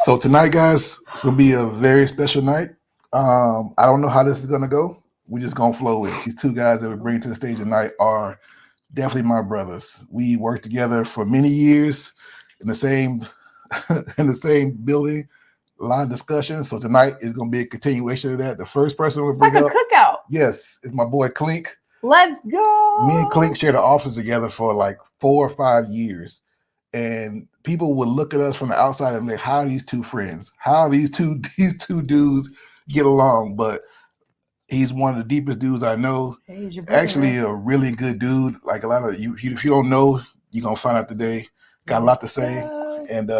So tonight, guys, it's gonna be a very special night. I don't know how this is gonna go. We're just gonna flow with it. These two guys that we bring to the stage tonight are definitely my brothers. We worked together for many years in the same building. A lot of discussion. So tonight is gonna be a continuation of that. The first person we'll bring up, cookout. Yes, is my boy Clink. Let's go. Me and Clink shared an office together for like 4 or 5 years. And people would look at us from the outside and like, how are these two friends? How these two dudes get along? But he's one of the deepest dudes I know. Hey, your brother, Actually, man. a really good dude. Like a lot of you, if you don't know, you're gonna find out today. Got a lot to say, and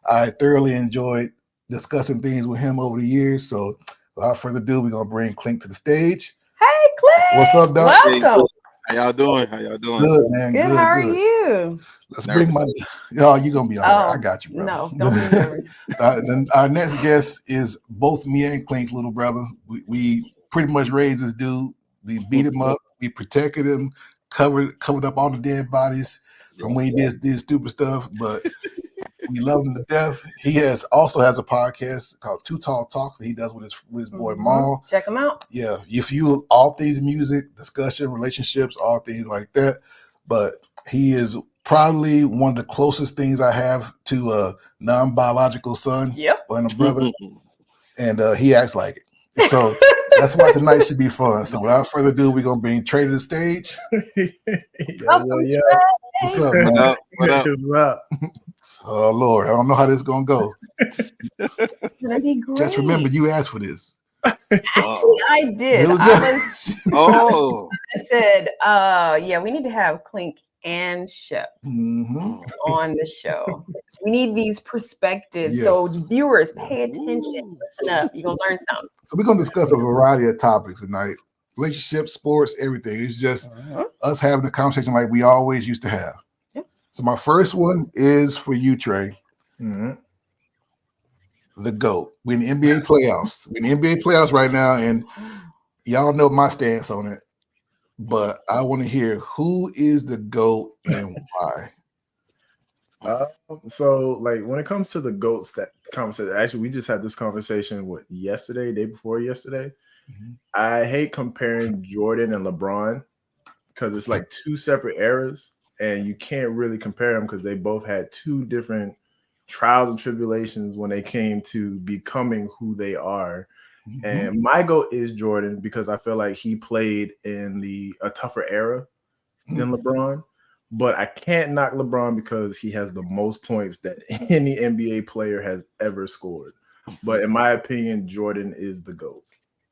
I thoroughly enjoyed discussing things with him over the years. So, without further ado, we're gonna bring Clink to the stage. Hey, Clink. What's up, Doc? Welcome. How y'all doing? Good, man. Good. How are you? Let's bring my. Oh, you're gonna be all right. I got you, bro. No, don't be nervous. Then our next guest is both me and Clink's little brother. We pretty much raised this dude. We beat him up. We protected him. Covered up all the dead bodies from when he did stupid stuff. But we love him to death. He also has a podcast called Too Tall Talks that he does with his boy Maul. Check him out. Yeah, if you all things music, discussion, relationships, all things like that. But he is probably one of the closest things I have to a non-biological son and a brother. And he acts like it. So that's why tonight should be fun. So without further ado, we're gonna bring Tre to the stage. Welcome, Tre. What's up, man? What up? Oh Lord, I don't know how this is gonna go. It's gonna be great. Just remember, you asked for this. Actually, I did. I said, yeah, we need to have Clink and Shep on the show. We need these perspectives. Yes. So viewers, pay attention. Listen up. You're gonna learn something. So we're gonna discuss a variety of topics tonight. Relationships, sports, everything. It's just us having a conversation like we always used to have. So my first one is for you, Tre. The GOAT. We're in the NBA playoffs. We're in the NBA playoffs right now, and y'all know my stance on it. But I want to hear who is the GOAT and why. So like when it comes to the GOATs, that conversation, actually we just had this conversation day before yesterday. I hate comparing Jordan and LeBron because it's like two separate eras and you can't really compare them because they both had two different trials and tribulations when they came to becoming who they are. And my GOAT is Jordan because I feel like he played in a tougher era than LeBron. But I can't knock LeBron because he has the most points that any NBA player has ever scored. But in my opinion, Jordan is the GOAT.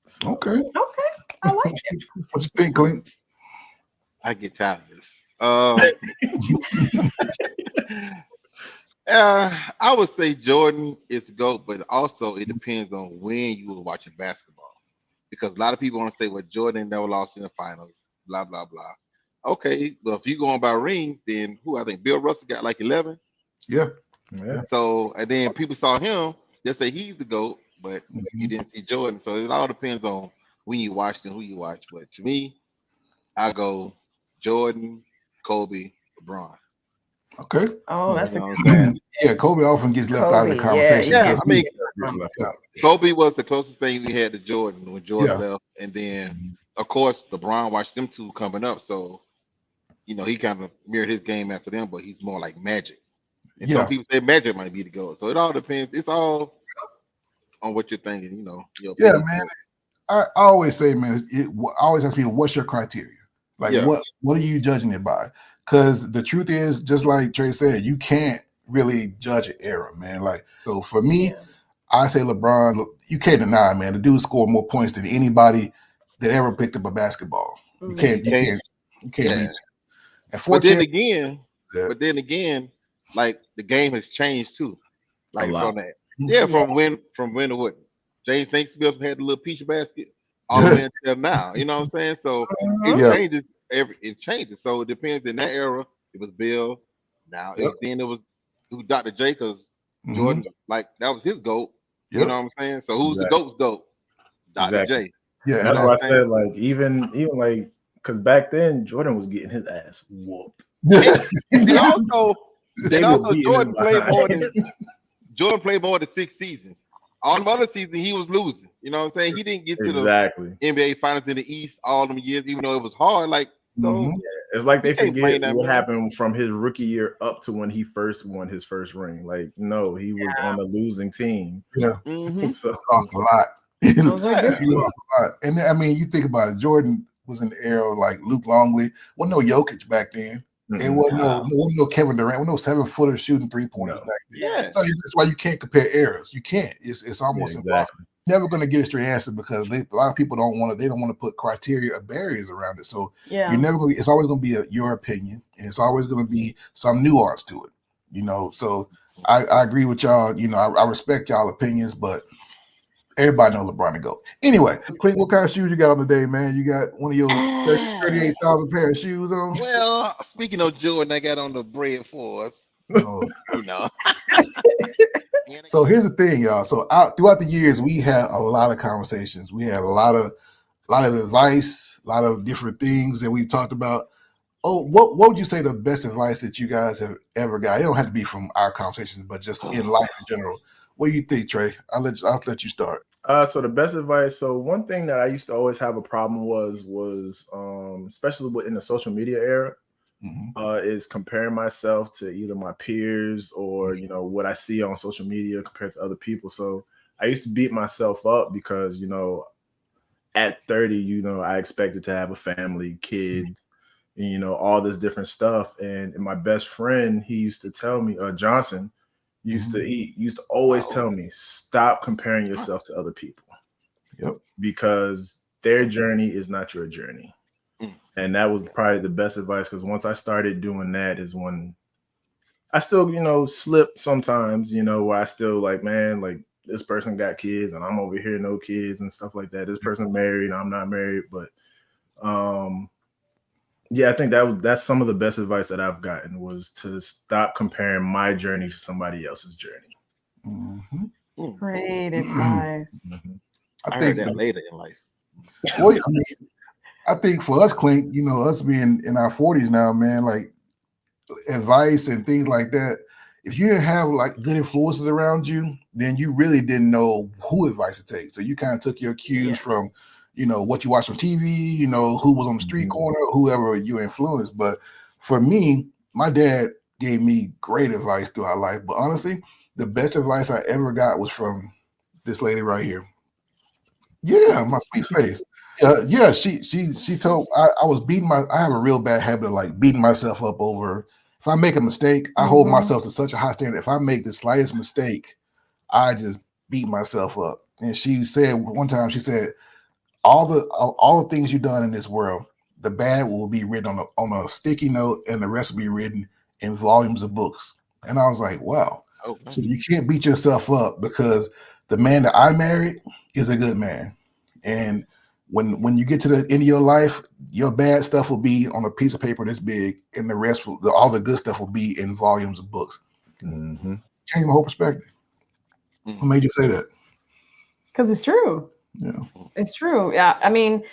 So. Okay. I like it. What you think, Clink? I get tired of this. I would say Jordan is the GOAT, but also it depends on when you were watching basketball. Because a lot of people want to say, well, Jordan never lost in the finals, blah, blah, blah. Okay, well, if you're going by rings, then I think Bill Russell got like 11. Yeah. So, and then people saw him, they say he's the GOAT, but you didn't see Jordan. So it all depends on when you watched and who you watch. But to me, I go Jordan, Kobe, LeBron. Okay. Oh, that's yeah. Kobe often gets left out of the conversation. Yeah. I mean, Kobe was the closest thing we had to Jordan when Jordan left, and then of course LeBron watched them two coming up, so he kind of mirrored his game after them, but he's more like Magic. And some people say Magic might be the GOAT. So it all depends. It's all on what you're thinking. Yeah, man. I always say, man, it always has to be what's your criteria. Like what are you judging it by? Because the truth is, just like Tre said, you can't really judge an era, man. Like, so for me, I say LeBron. Look, you can't deny, man. The dude scored more points than anybody that ever picked up a basketball. You can't beat that. And but then again, like the game has changed too. Like from that, from when to what? James Naismith had the little peach basket all the way until now. You know what I'm saying? So it changes. It changes. So it depends. In that era, it was Bill. Now then it was Dr. J, because Jordan, like that was his GOAT. You know what I'm saying? So who's the GOAT's GOAT? Dr. J. Yeah, that's why I said like even like because back then Jordan was getting his ass whooped. And also Jordan Jordan played more than 6 seasons. All the other seasons he was losing. You know what I'm saying? He didn't get to the NBA Finals in the East all them years, even though it was hard. Like so, it's like they forget what happened from his rookie year up to when he first won his first ring. Like, no, he was on a losing team. Yeah, so lost a lot. And I mean, you think about it. Jordan was in the era like Luke Longley. Wasn't no Jokic back then. It wasn't no Kevin Durant. No 7-footer shooting 3-pointers back then. Yeah. So that's why you can't compare eras. You can't. It's almost impossible. Never going to get a straight answer because a lot of people don't want to put criteria or barriers around it. So you're never going. It's always going to be your opinion, and it's always going to be some nuance to it. You know. So I agree with y'all. You know, I respect y'all opinions, but everybody know LeBron to go. Anyway, Clink, what kind of shoes you got on today, man? You got one of your 38,000 pair of shoes on? Well, speaking of Jordan, I got on the bread for us. Oh. You know. So here's the thing, y'all. So throughout the years, we had a lot of conversations. We had a lot of advice, a lot of different things that we talked about. Oh, what would you say the best advice that you guys have ever got? It don't have to be from our conversations, but just in life in general. What do you think, Trey? I'll let you start. So the best advice. So one thing that I used to always have a problem was especially in the social media era, is comparing myself to either my peers or what I see on social media compared to other people. So I used to beat myself up because at 30, I expected to have a family, kids, and all this different stuff. And my best friend, he used to tell me, Johnson. He used to always tell me, stop comparing yourself to other people. Yep. Because their journey is not your journey. And that was probably the best advice, because once I started doing that is when I still, slip sometimes, where I still like, man, like this person got kids and I'm over here, no kids and stuff like that. This person married, I'm not married. But yeah, I think that's some of the best advice that I've gotten was to stop comparing my journey to somebody else's journey. Great advice. I heard that later in life. Well, I think for us, Clink, us being in our 40s now, man, like advice and things like that, if you didn't have like good influences around you, then you really didn't know who advice to take. So you kind of took your cues from what you watch on TV, who was on the street corner, whoever you influenced. But for me, my dad gave me great advice throughout life. But honestly, the best advice I ever got was from this lady right here. Yeah, my sweet face. Yeah, she told I was I have a real bad habit of like beating myself up over. If I make a mistake, I hold myself to such a high standard. If I make the slightest mistake, I just beat myself up. And she said one time, she said, all the things you've done in this world, the bad will be written on a sticky note, and the rest will be written in volumes of books. And I was like, wow. So you can't beat yourself up because the man that I married is a good man. And when you get to the end of your life, your bad stuff will be on a piece of paper this big, and the rest, all the good stuff will be in volumes of books. Change my whole perspective. What made you say that? Because it's true. Yeah, it's true. Yeah, I mean,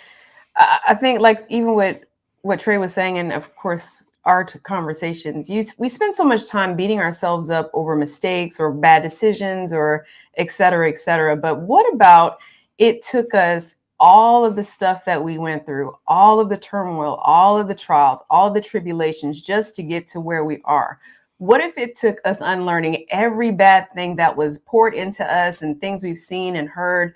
I think like even what Trey was saying, and of course our conversations, we spend so much time beating ourselves up over mistakes or bad decisions or et cetera, et cetera. But what about it took us all of the stuff that we went through, all of the turmoil, all of the trials, all the tribulations just to get to where we are? What if it took us unlearning every bad thing that was poured into us and things we've seen and heard,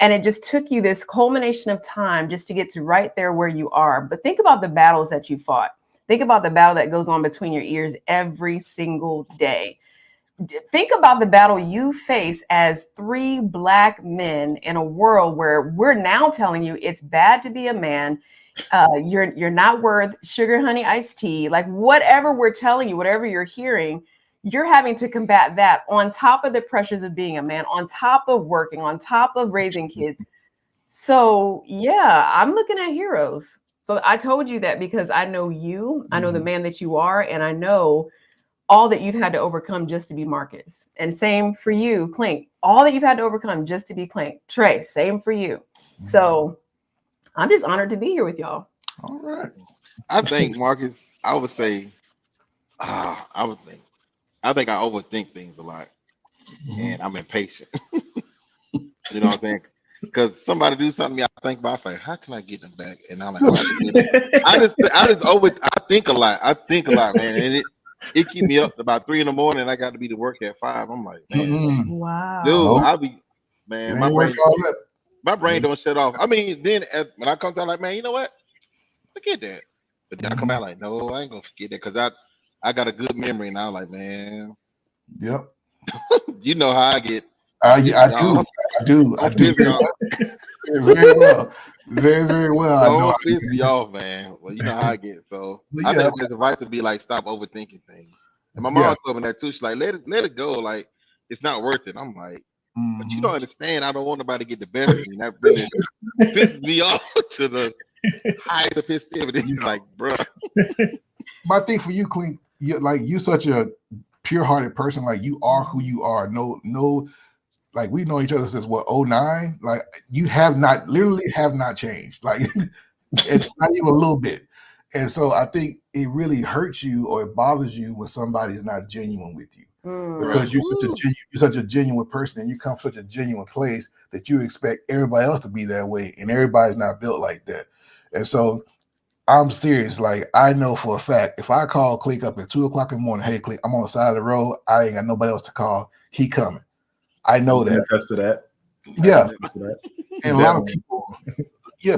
and it just took you this culmination of time just to get to right there where you are? But think about the battles that you fought. Think about the battle that goes on between your ears every single day. Think about the battle you face as 3 Black men in a world where we're now telling you it's bad to be a man. You're not worth sugar, honey, iced tea. Like whatever we're telling you, whatever you're hearing, you're having to combat that on top of the pressures of being a man, on top of working, on top of raising kids. So yeah, I'm looking at heroes. So I told you that because I know you, I know the man that you are, and I know all that you've had to overcome just to be Marcus. And same for you, Clink. All that you've had to overcome just to be Clink. Trey, same for you. So I'm just honored to be here with y'all. All right. I think, Marcus, I would say, I think I overthink things a lot. and I'm impatient. You know what I'm saying? Because somebody do something to me, I think about, like, how can I get them back? And I'm like, I think a lot. I think a lot, man, and it keep me up to about 3 a.m. and I got to be to work at 5. I'm like, man, wow, dude, I'll be, man, my brain don't shut off. I mean, then when I come down, like, man, you know what? Forget that. But then I come out like, no, I ain't gonna forget that because I got a good memory, and I'm like, man, yep. You know how I get. I do. Very well. Very, very well. Don't piss me off, man. Well, you know how I get. So I think his advice would be like, stop overthinking things. And my mom told me that too. She's like, let it go. Like, it's not worth it. I'm like, but you don't understand. I don't want nobody to get the best of me. That really pisses me off to the highest of festivity. Like, bro. My thing for you, Clink, you're such a pure-hearted person. Like, you are who you are. No. Like, we know each other since what, 09? Like, you have not changed. Like, it's not even a little bit. And so I think it really hurts you or it bothers you when somebody's not genuine with you. Because you're such a genuine person and you come from such a genuine place that you expect everybody else to be that way, and everybody's not built like that. And so I'm serious. Like, I know for a fact, if I call Clink up at 2 o'clock in the morning, hey, Clink, I'm on the side of the road, I ain't got nobody else to call, he coming. I know that. Attest to that. Yeah. And a lot of people,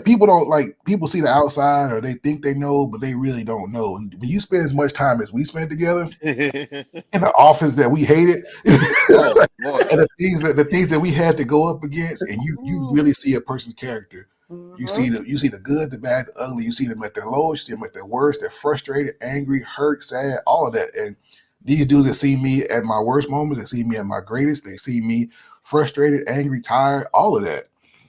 people don't like, people see the outside or they think they know, but they really don't know. And when you spend as much time as we spent together in the office that we hated, and the things that we had to go up against, and you really see a person's character. You see the good, the bad, the ugly. You see them at their lowest, you see them at their worst. They're frustrated, angry, hurt, sad, all of that. And these dudes that see me at my worst moments, they see me at my greatest. They see me frustrated, angry, tired, all of that.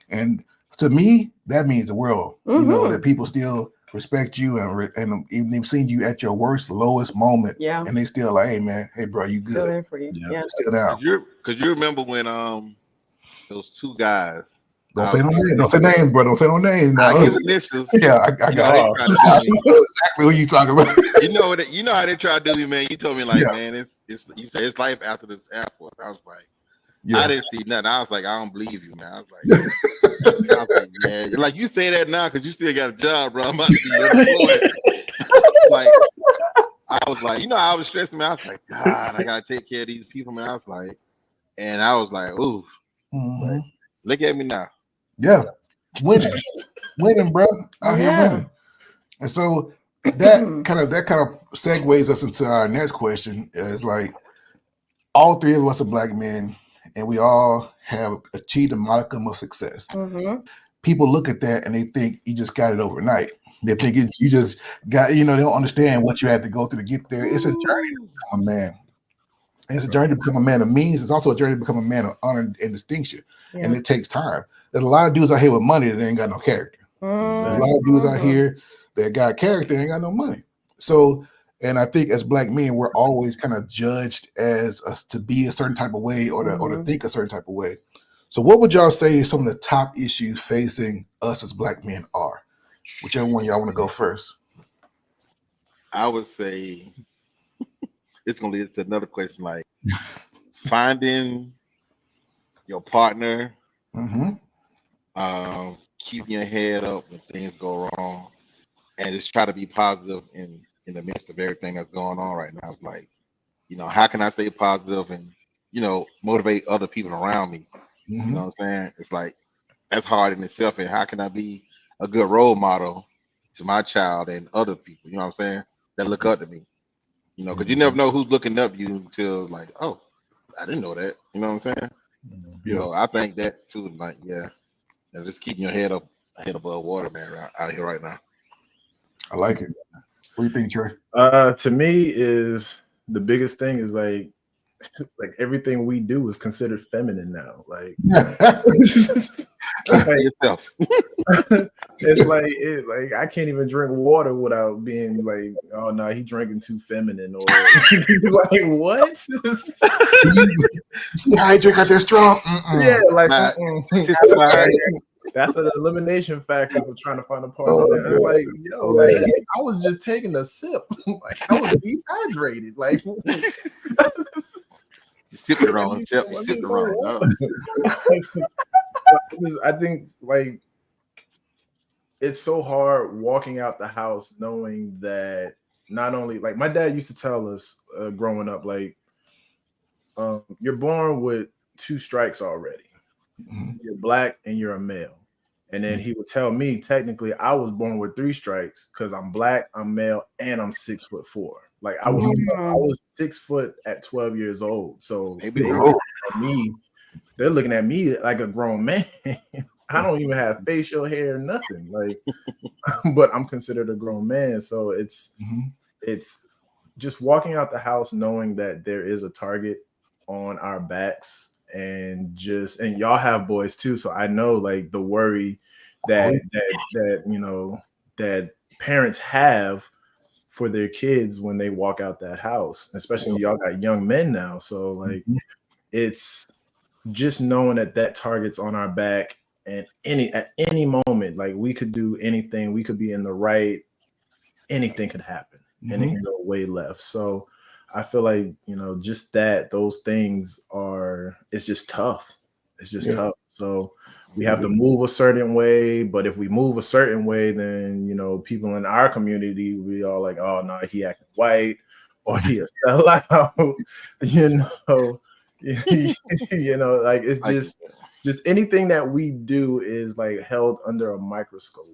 And to me, that means the world. You know, that people still respect you and even they've seen you at your worst, lowest moment. Yeah. And they still like, hey man, hey bro, you good? Still there for you. Yeah. Still down. Because you remember when those two guys. Don't say no name. Don't say name, bro. Don't say no name. I get initials. Yeah, I got it. Exactly who you talking about. You know how they try to do you, man. You told me like, man, it's you say it's life after this airport. I was like, I didn't see nothing. I was like, I don't believe you, man. I was like, man, like you say that now because you still got a job, bro. I'm about to be unemployed. Like, I was like, I was stressing, man. I was like, God, I gotta take care of these people, man. I was like, ooh, like, look at me now. Yeah, winning, bro. Out here winning. And so that kind of segues us into our next question. Is like, all three of us are black men, and we all have achieved a modicum of success. People look at that and they think you just got it overnight. They think you just got, they don't understand what you had to go through to get there. It's a journey to become a man. And it's a journey to become a man of means. It's also a journey to become a man of honor and distinction. And it takes time. There's a lot of dudes out here with money that ain't got no character. There's a lot of dudes out here that got character and ain't got no money. So, and I think as black men, we're always kind of judged as us to be a certain type of way or to think a certain type of way. So what would y'all say some of the top issues facing us as black men are? Whichever one y'all want to go first. I would say it's going to lead to another question, like finding your partner, keeping your head up when things go wrong, and just try to be positive in the midst of everything that's going on right now. It's like, how can I stay positive and, motivate other people around me? You know what I'm saying? It's like, that's hard in itself. And how can I be a good role model to my child and other people, you know what I'm saying, that look up to me? Because you never know who's looking up to you until like, oh, I didn't know that. You know what I'm saying? Yeah. So I think that too, like, just keeping your head above water, man, out here right now. I like it. What do you think, Tre? To me, is the biggest thing is like everything we do is considered feminine now. Like, yourself. It's like I can't even drink water without being like, oh no, he's drinking too feminine, or like what? See how he drink out there strong? Yeah, like that's an elimination factor for trying to find a partner. Like, I was just taking a sip. Like, I was dehydrated. Like, You sipping wrong, Chef. You sipping wrong. I think like it's so hard walking out the house knowing that not only like my dad used to tell us growing up, like you're born with 2 strikes already. Mm-hmm. You're black and you're a male. And then he would tell me, technically, I was born with 3 strikes because I'm black, I'm male, and I'm 6'4". Like I was 6 foot at 12 years old. So they're looking at me like a grown man. I don't even have facial hair, nothing. Like, but I'm considered a grown man. So it's just walking out the house knowing that there is a target on our backs, and y'all have boys too. So I know like the worry that parents have for their kids when they walk out that house, especially when y'all got young men now. So like it's just knowing that target's on our back, and at any moment, like we could do anything, we could be in the right, anything could happen, and it can go way left. So I feel like, just those things it's just tough. It's just tough. So we have to move a certain way, but if we move a certain way, then, people in our community, we all like, oh no, he acting white, or he a sellout, like it's just anything that we do is like held under a microscope.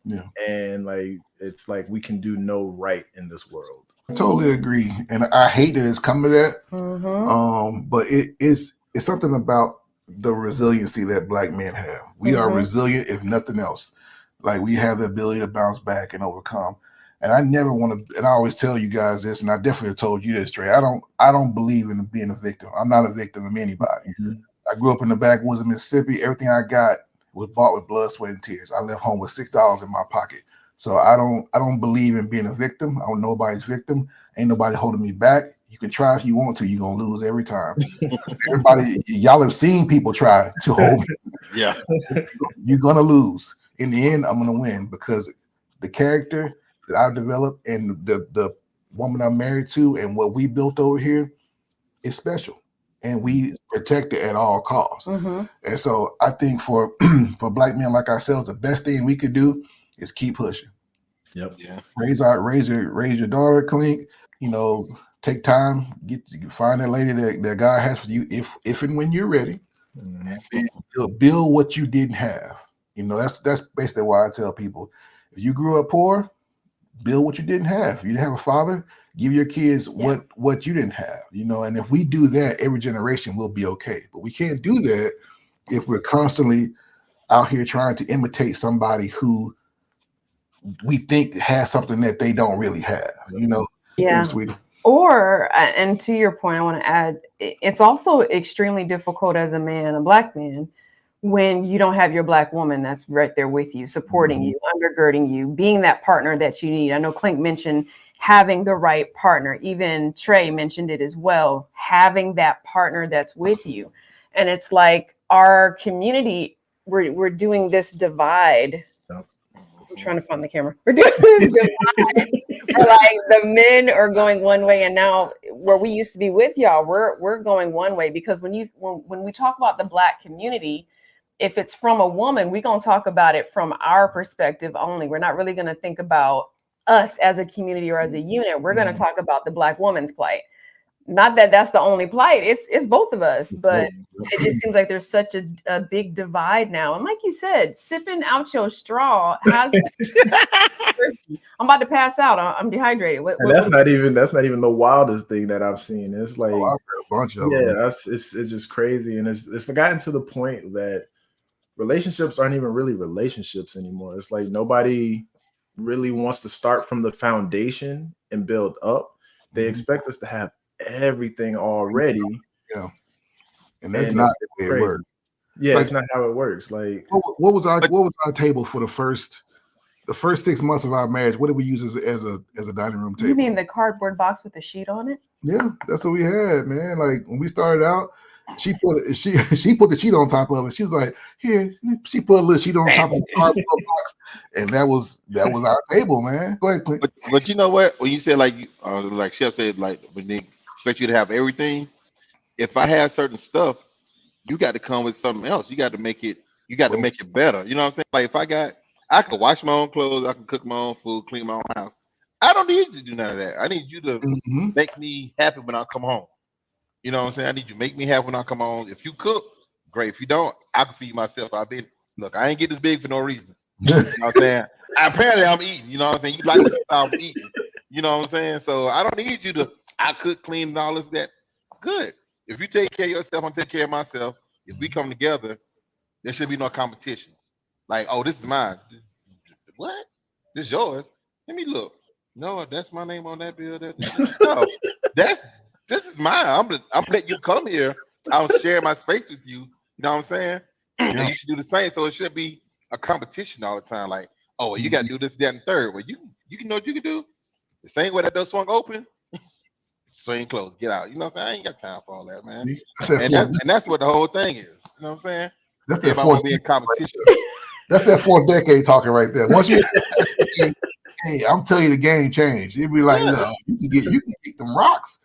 Yeah. And like, it's like we can do no right in this world. I totally agree. And I hate that it's coming to that. Mm-hmm. But it's something about the resiliency that Black men have. We are resilient, if nothing else. Like we have the ability to bounce back and overcome. And I never want to, and I always tell you guys this, and I definitely told you this, Trey. I don't believe in being a victim. I'm not a victim of anybody. Mm-hmm. I grew up in the backwoods of Mississippi. Everything I got was bought with blood, sweat, and tears. I left home with $6 in my pocket. So I don't believe in being a victim. I'm nobody's victim. Ain't nobody holding me back. You can try if you want to. You're going to lose every time. Everybody, y'all have seen people try to hold me. Yeah. You're going to lose. In the end, I'm going to win because the character that I've developed and the woman I'm married to and what we built over here is special. And we protect it at all costs. Mm-hmm. And so I think for Black men like ourselves, the best thing we could do is keep pushing. Yep. Yeah. Raise your daughter, Clink. Take time, find that lady that God has for you if and when you're ready. Mm-hmm. And then build what you didn't have. That's basically why I tell people, if you grew up poor, build what you didn't have. If you didn't have a father, give your kids what you didn't have, and if we do that, every generation will be okay. But we can't do that if we're constantly out here trying to imitate somebody who we think has something that they don't really have, Yeah. Or, and to your point, I want to add, it's also extremely difficult as a man, a Black man, when you don't have your Black woman that's right there with you, supporting you, undergirding you, being that partner that you need. I know Clink mentioned having the right partner. Even Tre mentioned it as well, having that partner that's with you. And it's like our community, we're doing this divide. I'm trying to find the camera. We're doing this divide. Like the men are going one way, and now where we used to be with y'all, we're going one way, because when we talk about the Black community, if it's from a woman, we're going to talk about it from our perspective only. We're not really going to think about us as a community or as a unit. We're going to talk about the Black woman's plight. Not that that's the only plight. It's both of us, but it just seems like there's such a big divide now. And like you said, sipping out your straw has. I'm about to pass out. I'm dehydrated. That's not even the wildest thing that I've seen. It's like I've heard a bunch of them. It's just crazy, and it's gotten to the point that relationships aren't even really relationships anymore. It's like nobody really wants to start from the foundation and build up. They expect us to have everything already. Yeah. And that's not the way it works. Yeah, it's not how it works. Like what was our table for the first 6 months of our marriage? What did we use as a dining room table? You mean the cardboard box with the sheet on it? Yeah, that's what we had, man. Like when we started out, she put the sheet on top of it. She was like, "Here." She put a little sheet on top of the cardboard box, and that was our table, man. Go ahead, please. But you know what? When you said like Chef said, like when they expect you to have everything, if I have certain stuff, you got to come with something else. You got to make it. You got to make it better. You know what I'm saying? Like if I can wash my own clothes, I can cook my own food, clean my own house. I don't need you to do none of that. I need you to make me happy when I come home. You know what I'm saying? I need you to make me happy when I come home. If you cook, great. If you don't, I can feed myself. Look, I ain't get this big for no reason. You know what I'm saying? Apparently I'm eating. You know what I'm saying? You like the style I'm eating. You know what I'm saying? So I don't need you to. I cook, clean, and all this that. Good. If you take care of yourself, I'm take care of myself. If we come together, there should be no competition. Like, oh, this is mine. What? This is yours? Let me look. No, that's my name on that bill. No, this is mine. I'm letting you come here. I'll share my space with you. You know what I'm saying? And you should do the same. So it should be a competition all the time. Like, oh, well, you got to do this, that, and third. Well, you can know what you can do. The same way that door swung open, swing closed. Get out. You know what I'm saying? I ain't got time for all that, man. And that's what the whole thing is. You know what I'm saying? That's that fourth be in competition. That's that fourth decade talking right there. Once you, hey, I'm telling you, the game changed. It'd be like, look, you can get them rocks.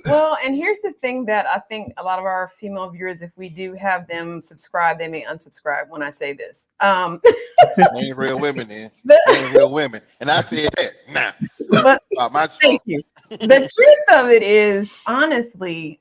Well, and here's the thing that I think a lot of our female viewers, if we do have them subscribe, they may unsubscribe when I say this. Ain't real women, then. Ain't real women, and I said that. Nah, but thank you. The truth of it is, honestly,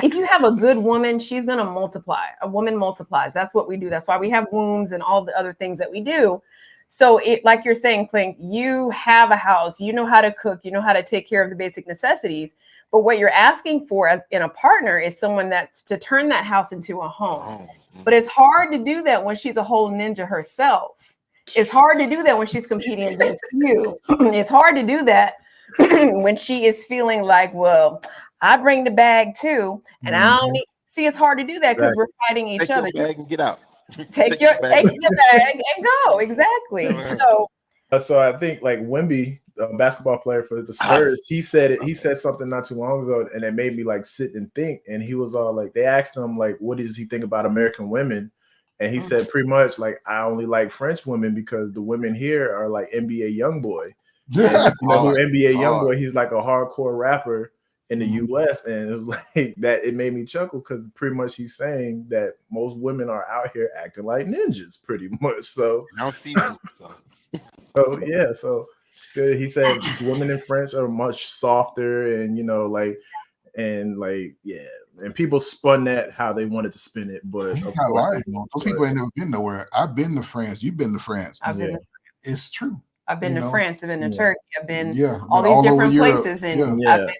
if you have a good woman, she's going to multiply. A woman multiplies. That's what we do. That's why we have wombs and all the other things that we do. So it, like you're saying, Clink, you have a house, you know how to cook, you know how to take care of the basic necessities. But what you're asking for as in a partner is someone that's to turn that house into a home. But it's hard to do that when she's a whole ninja herself. It's hard to do that when she's competing against you. It's hard to do that when she is feeling like, well, I bring the bag too, and I don't need. See, it's hard to do that because we're fighting each other. Take your bag and get out. Take your bag and go. Exactly. So I think like Wemby, basketball player for the Spurs, he said something not too long ago, and it made me like sit and think. And he was all like, they asked him like, what does he think about American women? And he said pretty much like, I only like French women because the women here are like NBA YoungBoy. And you know who NBA YoungBoy? He's like a hardcore rapper in the US, and it was like that. It made me chuckle because pretty much he's saying that most women are out here acting like ninjas, pretty much. So I don't see so yeah, so he said women in France are much softer, and and people spun that how they wanted to spin it, but those people ain't never been nowhere. I've been to France. You've been to France. It's true. I've been to France. I've been to Turkey. I've been all these different places, and I've been,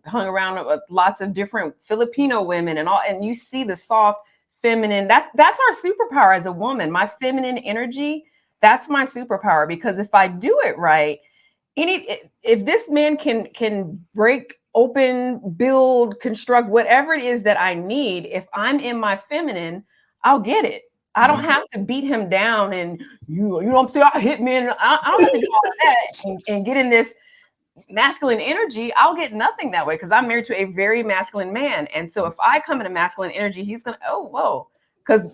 hung around with lots of different Filipino women and all. And you see the soft, feminine. That's our superpower as a woman. My feminine energy. That's my superpower, because if I do it right, if this man can break open, build, construct, whatever it is that I need, if I'm in my feminine, I'll get it. I don't have to beat him down and you know what I'm saying, I hit men. I don't have to do all of that and get in this masculine energy. I'll get nothing that way because I'm married to a very masculine man. And so if I come in a masculine energy, he's gonna, because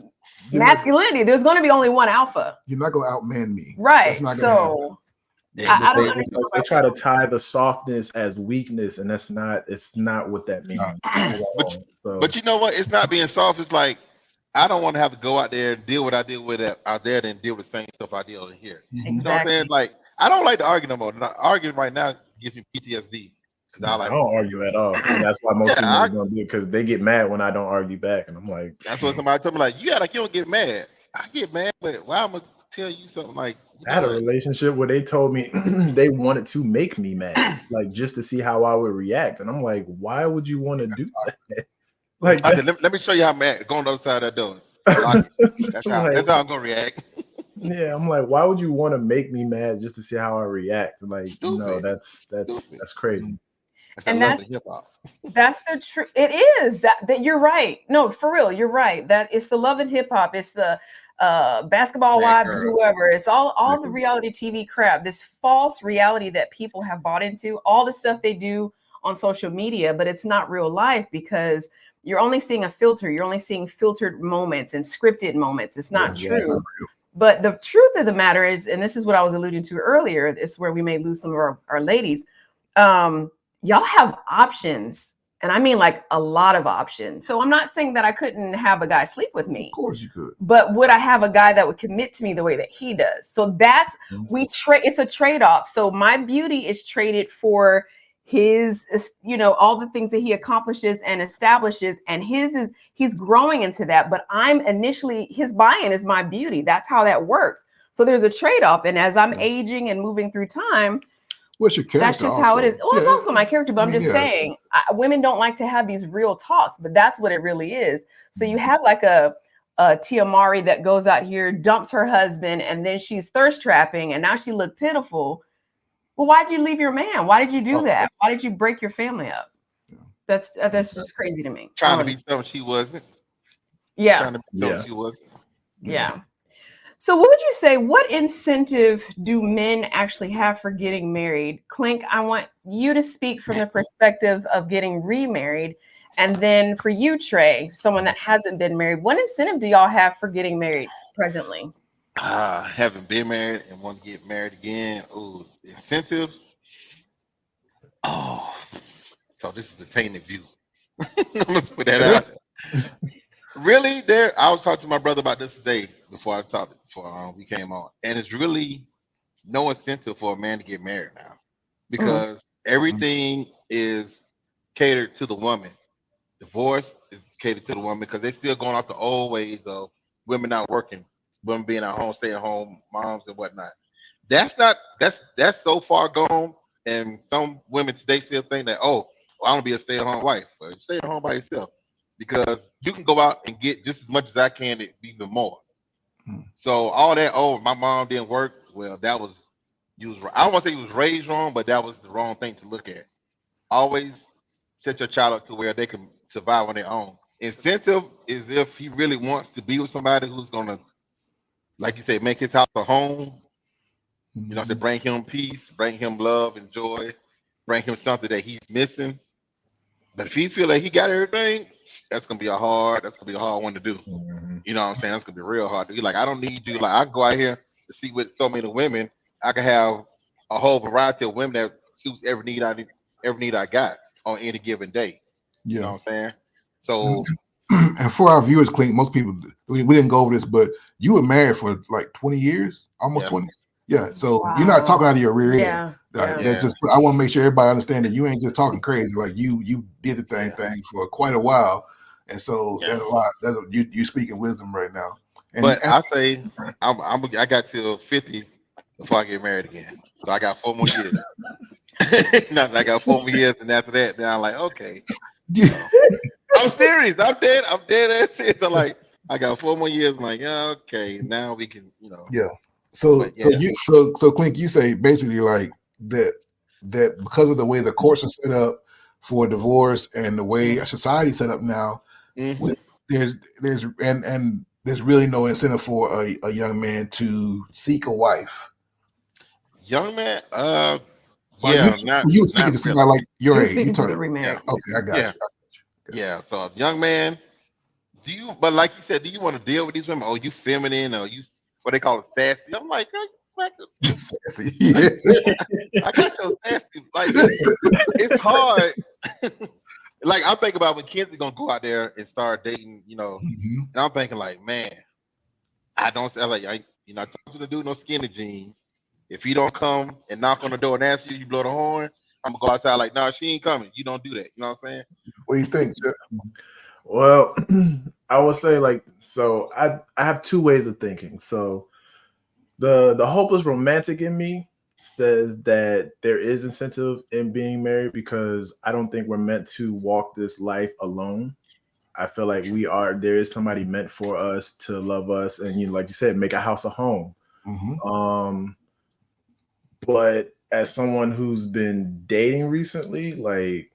masculinity, there's going to be only one alpha. You're not going to outman me. Right. So I don't understand. They try to tie the softness as weakness, and it's not what that means. But you know what? It's not being soft. It's like, I don't want to have to go out there and deal with what I deal with out there and deal with the same stuff I deal with here. Exactly. You know what I'm saying? Like, I don't like to argue no more. Arguing right now gives me PTSD. I don't argue at all. And that's why most people don't do it, because they get mad when I don't argue back. And I'm like, that's what somebody told me, like, you don't get mad. I get mad, but why I'm gonna tell you something like, I had a relationship where they told me they wanted to make me mad, like just to see how I would react. And I'm like, why would you want to do that? Like, I said, let me show you how I'm mad. Go on the other side of that door. That's how I'm gonna react. Yeah, I'm like, why would you want to make me mad just to see how I react? Like, Stupid. That's crazy. That's the truth. It is that you're right. No, for real, you're right. That it's the love and hip hop. It's the basketball wives, whoever. It's all the reality TV crap. This false reality that people have bought into. All the stuff they do on social media, but it's not real life because you're only seeing a filter. You're only seeing filtered moments and scripted moments. It's not true. But the truth of the matter is, and this is what I was alluding to earlier, this is where we may lose some of our ladies. Y'all have options And I mean like a lot of options. So I'm not saying that I couldn't have a guy sleep with me. Of course you could. But would I have a guy that would commit to me the way that he does? So that's it's a trade-off. So my beauty is traded for his, all the things that he accomplishes and establishes, and he's growing into that. But his buy-in is my beauty. That's how that works. So there's a trade-off. And as I'm aging and moving through time, what's your character? That's just how it is. Well, it's also my character, but I'm just saying, women don't like to have these real talks, but that's what it really is. So you have like a Tiamari that goes out here, dumps her husband, and then she's thirst trapping, and now she looked pitiful. Well, why did you leave your man? Why did you do that? Why did you break your family up? Yeah. That's just crazy to me. Trying to be something she wasn't. Yeah. Trying to be something she wasn't. Yeah. So what would you say, what incentive do men actually have for getting married? Clink, I want you to speak from the perspective of getting remarried. And then for you, Tre, someone that hasn't been married, what incentive do y'all have for getting married presently? Haven't been married and want to get married again. Oh, incentive. Oh, so this is the tainted view. Let's put that out. Really, I was talking to my brother about this today before we came on, and it's really no incentive for a man to get married now because everything is catered to the woman. Divorce is catered to the woman because they're still going off the old ways of women not working, women being at home, staying home, moms and whatnot. That's so far gone, and some women today still think that I want to be a stay-at-home wife, but stay at home by yourself. Because you can go out and get just as much as I can, even more. So all that, my mom didn't work. Well, I don't want to say he was raised wrong, but that was the wrong thing to look at. Always set your child up to where they can survive on their own. Incentive is if he really wants to be with somebody who's gonna, like you say, make his house a home. To bring him peace, bring him love and joy, bring him something that he's missing. But if he feel like he got everything, that's gonna be a hard one to do. You know what I'm saying? That's gonna be real hard to do. Like, I don't need you. Like, I can go out here to see with so many women. I can have a whole variety of women that suits every need I got on any given day. Yeah. You know what I'm saying? So, and for our viewers, Clink, most people we didn't go over this, but you were married for like 20 years, almost 20. Yeah. So you're not talking out of your rear end. That's just, I want to make sure everybody understand that you ain't just talking crazy. Like you did the thing for quite a while, and so there's a lot. You speaking wisdom right now. But I say I got till 50 before I get married again. So I got 4 more years. I got 4 more years, and after that, then I'm like, okay. I'm serious. I'm dead ass serious. I'm like, I got 4 more years. I'm like, okay, now we can, Yeah. So Clink, you say basically like that because of the way the courts are set up for divorce and the way society's set up now, there's really no incentive for a young man to seek a wife. Young man, you speaking to somebody like your age. You talking remarried. Okay, I got you. Yeah, so a young man, but like you said, do you want to deal with these women? Oh, you feminine, or you what they call it, sassy? I'm like, girl, you sassy. I got your sassy. Like, it's hard. Like, I'm thinking about when kids are gonna go out there and start dating, and I'm thinking like, man, I told you to do no skinny jeans. If he don't come and knock on the door and ask you blow the horn, I'm gonna go outside like, nah, she ain't coming. You don't do that. You know what I'm saying? What do you think, Jeff? Well, I would say so I have 2 ways of thinking. So the hopeless romantic in me says that there is incentive in being married because I don't think we're meant to walk this life alone. I feel like there is somebody meant for us to love us and like you said, make a house a home. But as someone who's been dating recently, like,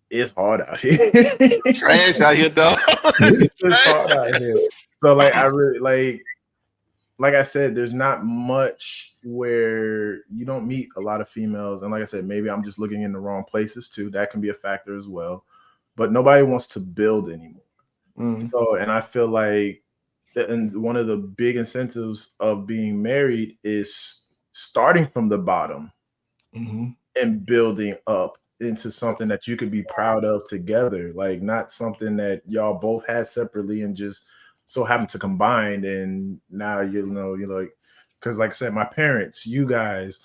it's hard out here. Trash out here, dog. It's hard out here. So like, I really like I said, there's not much where you don't meet a lot of females. And like I said, maybe I'm just looking in the wrong places too. That can be a factor as well. But nobody wants to build anymore. So, and I feel like one of the big incentives of being married is starting from the bottom and building up into something that you could be proud of together, like not something that y'all both had separately and just so happen to combine. And now you're like, because like I said, my parents, you guys,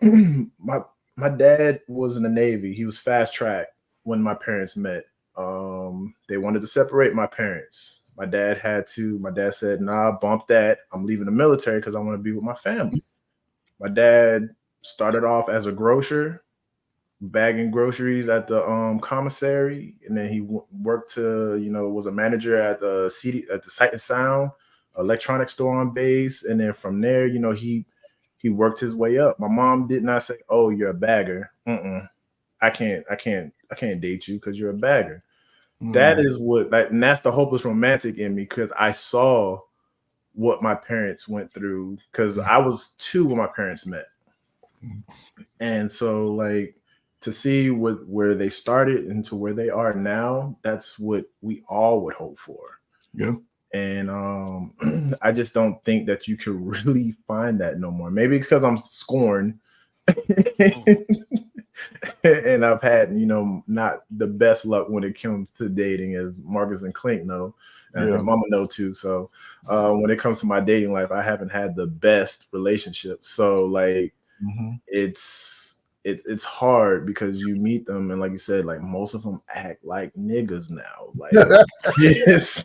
my dad was in the Navy. He was fast track when my parents met. They wanted to separate my parents. My dad said, nah, bump that. I'm leaving the military because I want to be with my family. My dad started off as a grocer, bagging groceries at the commissary, and then he worked to, was a manager at the Sight and Sound electronic store on base, and then from there, he worked his way up. My mom did not say, "Oh, you're a bagger." I can't date you because you're a bagger. That is and that's the hopeless romantic in me, because I saw what my parents went through, because I was 2 when my parents met. And so like to see where they started and to where they are now, that's what we all would hope for. Yeah. And I just don't think that you can really find that no more. Maybe it's because I'm scorned. And I've had, not the best luck when it comes to dating, as Marcus and Clink know, and Mama know too. So when it comes to my dating life, I haven't had the best relationship. So like it's hard, because you meet them and like you said, like most of them act like niggas now. Like ninjas,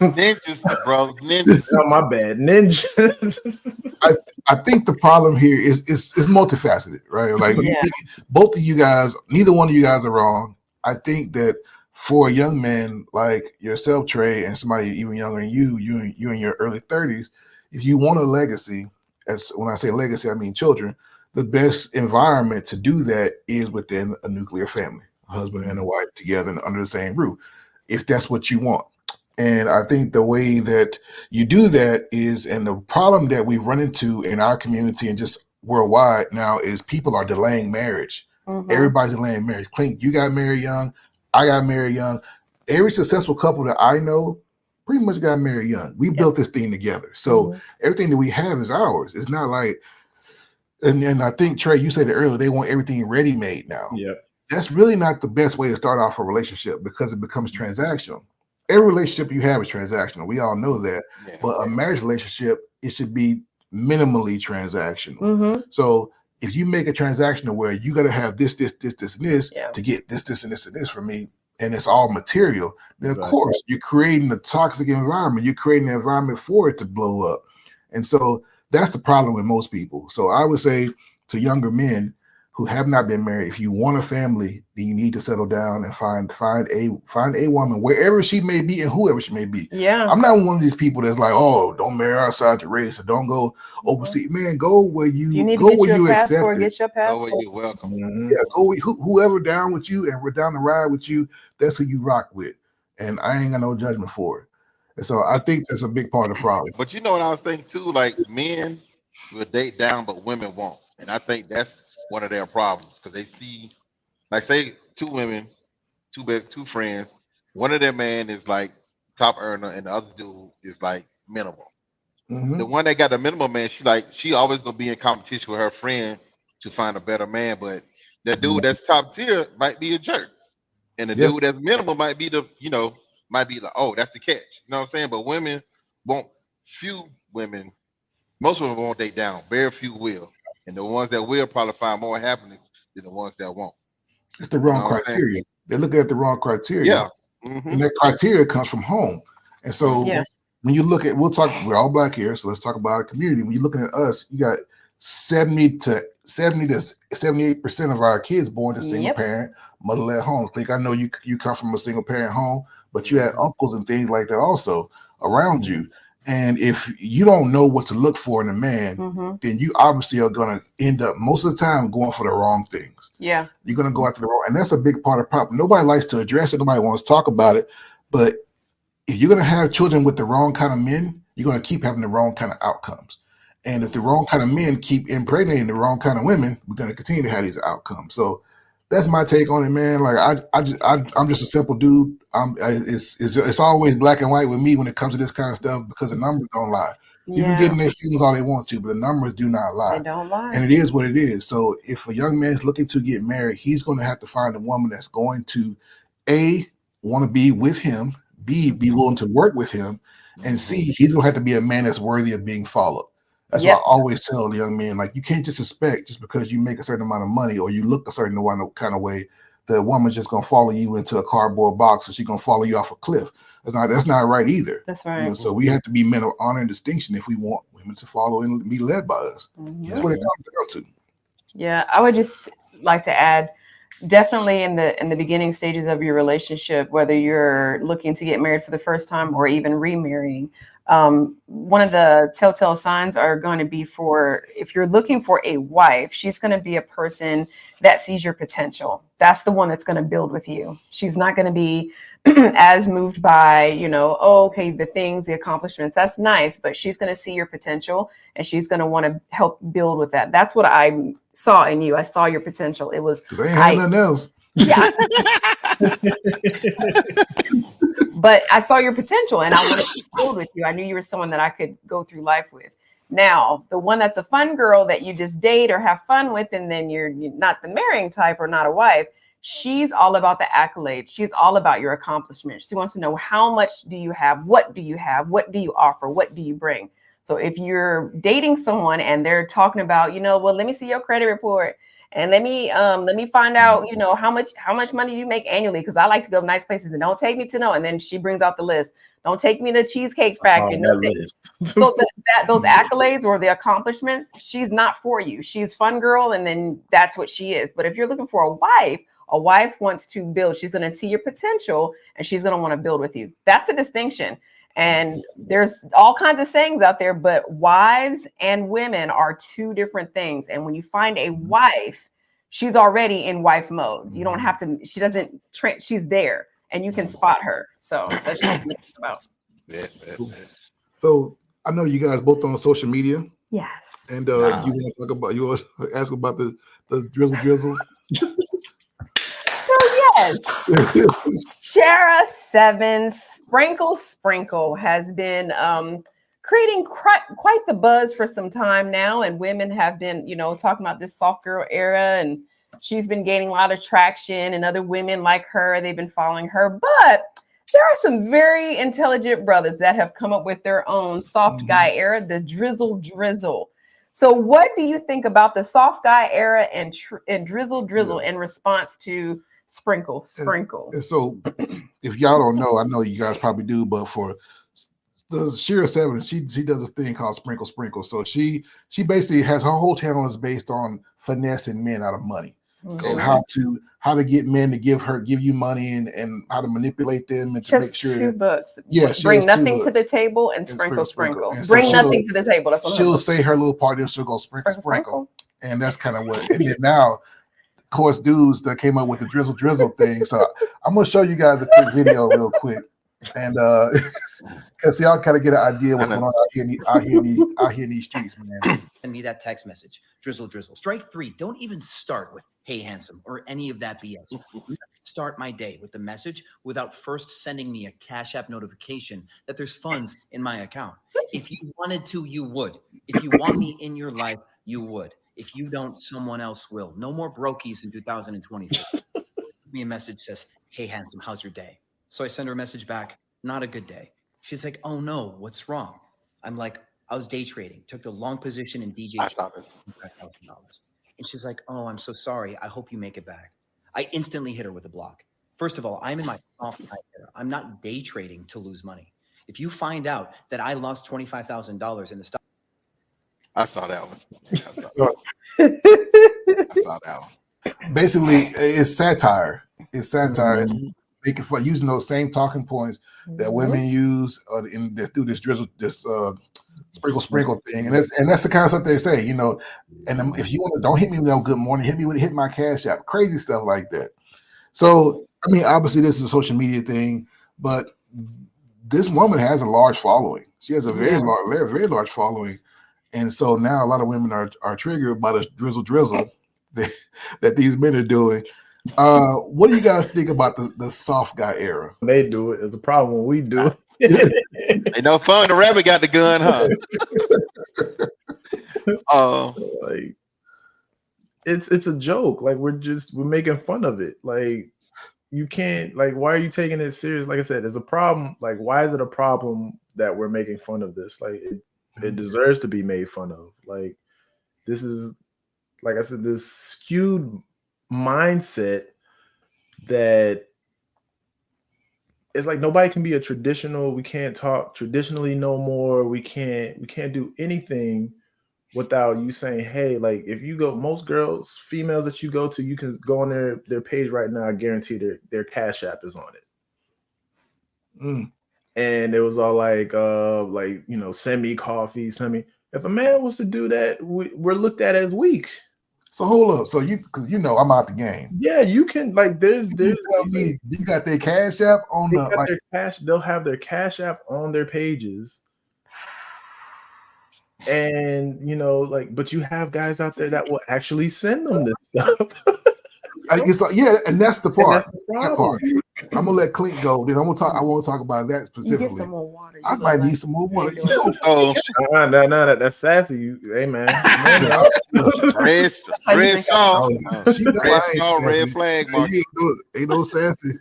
bro, ninjas. Oh, my bad, ninjas. I think the problem here is multifaceted, right? Like both of you guys, neither one of you guys are wrong. I think that for a young man like yourself, Tre, and somebody even younger than you in your early 30s, if you want a legacy, as when I say legacy, I mean children, the best environment to do that is within a nuclear family, a husband and a wife together and under the same roof, if that's what you want. And I think the way that you do that is, and the problem that we run into in our community and just worldwide now, is people are delaying marriage. Everybody's delaying marriage. Clink, you got married young. I got married young. Every successful couple that I know pretty much got married young. We built this thing together. So everything that we have is ours. It's not like, and I think, Tre, you said it earlier, they want everything ready-made now. Yeah. That's really not the best way to start off a relationship, because it becomes transactional. Every relationship you have is transactional. We all know that. But a marriage relationship, it should be minimally transactional. So if you make a transactional where you got to have this, and this to get this, and this from me, and it's all material, then of course you're creating a toxic environment. You're creating an environment for it to blow up. And so that's the problem with most people. So I would say to younger men who have not been married, if you want a family, then you need to settle down and find a woman, wherever she may be and whoever she may be. I'm not one of these people that's like, oh, don't marry outside your race, or don't go overseas. Man, go where you go, where you accept. Get your passport. Go where you're welcome. Go with whoever down with you, and we're down the ride with you. That's who you rock with, and I ain't got no judgment for it. And so I think that's a big part of the problem. But you know what I was thinking too? Like, men will date down, but women won't. And I think that's one of their problems, because they see, like, say 2 women, 2 friends, one of their man is like top earner and the other dude is like minimal. The one that got the minimal man, she always gonna be in competition with her friend to find a better man. But that dude that's top tier might be a jerk, and the dude that's minimal might be might be like, oh, that's the catch. You know what I'm saying? But women won't. Most women won't date down. Very few will. And the ones that will probably find more happiness than the ones that won't. It's the wrong criteria. They're looking at the wrong criteria. And that criteria comes from home. And so when you look at, we're all black here, so let's talk about our community. When you're looking at us, you got 70 to 78% of our kids born to single parent, mother-led homes. Like, I know you come from a single parent home, but you had uncles and things like that also around you. And if you don't know what to look for in a man, then you obviously are going to end up most of the time going for the wrong things. You're going to go after the wrong, and that's a big part of the problem. Nobody likes to address it. Nobody wants to talk about it. But if you're going to have children with the wrong kind of men, you're going to keep having the wrong kind of outcomes. And if the wrong kind of men keep impregnating the wrong kind of women, we're going to continue to have these outcomes. So that's my take on it, man. Like, I'm just a simple dude. It's always black and white with me when it comes to this kind of stuff, because the numbers don't lie. You can get in their feelings all they want to, but the numbers do not lie. They don't lie. And it is what it is. So if a young man is looking to get married, he's going to have to find a woman that's going to, A, want to be with him, B, be willing to work with him, and C, he's going to have to be a man that's worthy of being followed. That's why I always tell the young men, like, you can't just expect just because you make a certain amount of money or you look a certain kind of way, the woman's just going to follow you into a cardboard box or she's going to follow you off a cliff. That's not right either. That's right. You know, so we have to be men of honor and distinction if we want women to follow and be led by us. That's what it comes down to. Yeah, I would just like to add, definitely in the beginning stages of your relationship, whether you're looking to get married for the first time or even remarrying, one of the telltale signs are going to be if you're looking for a wife, she's going to be a person that sees your potential. That's the one that's going to build with you. She's not going to be as moved by, the accomplishments. That's nice, but she's going to see your potential and she's going to want to help build with that. That's what I saw in you. I saw your potential. It was nothing else. Yeah. But I saw your potential and I wanted to build with you. I knew you were someone that I could go through life with. Now, the one that's a fun girl that you just date or have fun with, and then you're not the marrying type or not a wife, she's all about the accolades. She's all about your accomplishments. She wants to know, how much do you have? What do you have? What do you offer? What do you bring? So if you're dating someone and they're talking about, let me see your credit report. And let me find out, how much money you make annually, because I like to go to nice places, and don't take me to and then she brings out the list. Don't take me to Cheesecake Factory. So those accolades or the accomplishments, she's not for you. She's fun girl, and then that's what she is. But if you're looking for a wife wants to build. She's going to see your potential, and she's going to want to build with you. That's the distinction. And there's all kinds of sayings out there, but wives and women are two different things. And when you find a wife, she's already in wife mode. You don't have to, she's there and you can spot her. So that's what I'm thinking about. So I know you guys both on social media. Yes. And you want to ask about the drizzle. Yes. Shara 7 Sprinkle has been creating quite the buzz for some time now, and women have been, talking about this soft girl era, and she's been gaining a lot of traction, and other women like her, they've been following her. But there are some very intelligent brothers that have come up with their own soft guy era, the drizzle. So what do you think about the soft guy era and drizzle in response to Sprinkle? And so if y'all don't know, I know you guys probably do, but for the Shira 7, she does a thing called Sprinkle. So she basically has her whole channel is based on finessing men out of money and how to get men to give you money and how to manipulate them and to make sure. 2 books. Yeah, bring nothing to the table and sprinkle. And so bring nothing to the table. That's what she'll say her little part, and she'll go sprinkle. And that's kind of what. And then now, of course, dudes that came up with the drizzle thing. So I'm gonna show you guys a quick video real quick, and because y'all kind of get an idea what's going on out here in these streets, man. Send me that text message, drizzle. Strike 3. Don't even start with "Hey, handsome" or any of that BS. Start my day with the message without first sending me a Cash App notification that there's funds in my account. If you wanted to, you would. If you want me in your life, you would. If you don't, someone else will. No more brokies in 2024. Give me a message says, "Hey, handsome, how's your day?" So I send her a message back, "Not a good day." She's like, "Oh no, what's wrong?" I'm like, "I was day trading, took the long position in DJ. I saw this. $5,000. And she's like, "Oh, I'm so sorry. I hope you make it back." I instantly hit her with a block. First of all, I'm in my soft guy era. I'm not day trading to lose money. If you find out that I lost $25,000 in the stock, I saw that one. Basically, it's satire. It's making fun, using those same talking points that women use through this drizzle, this sprinkle thing, and that's the kind of stuff they say, And if you want to, don't hit me with no good morning, hit my Cash App, crazy stuff like that. So I mean, obviously this is a social media thing, but this woman has a large following. She has a very large following. And so now a lot of women are triggered by the drizzle that these men are doing. What do you guys think about the soft guy era? They do it. It's a problem when we do it. Ain't no fun. The rabbit got the gun, huh? Like it's a joke. Like we're making fun of it. Like you can't, like, why are you taking it serious? Like I said, there's a problem. Like, why is it a problem that we're making fun of this? Like it deserves to be made fun of. Like this is, like I said, this skewed mindset that it's like nobody can be a traditional. We can't talk traditionally no more. We can't do anything without you saying, hey, like if you go, most girls, females that you go to, you can go on their page right now. I guarantee their Cash App is on it. And it was all like send me coffee, send me. If a man was to do that, we're looked at as weak. So hold up. So because I'm out the game. Yeah, you can, like there's you got their Cash App on they'll have their Cash App on their pages. And but you have guys out there that will actually send them this stuff. And that's the part. That's the problem. I'm gonna let Clink go. Then I won't talk about that specifically. You get some more water. I might need some more water. No, that's sassy. Hey man, red flag. Ain't no sassy.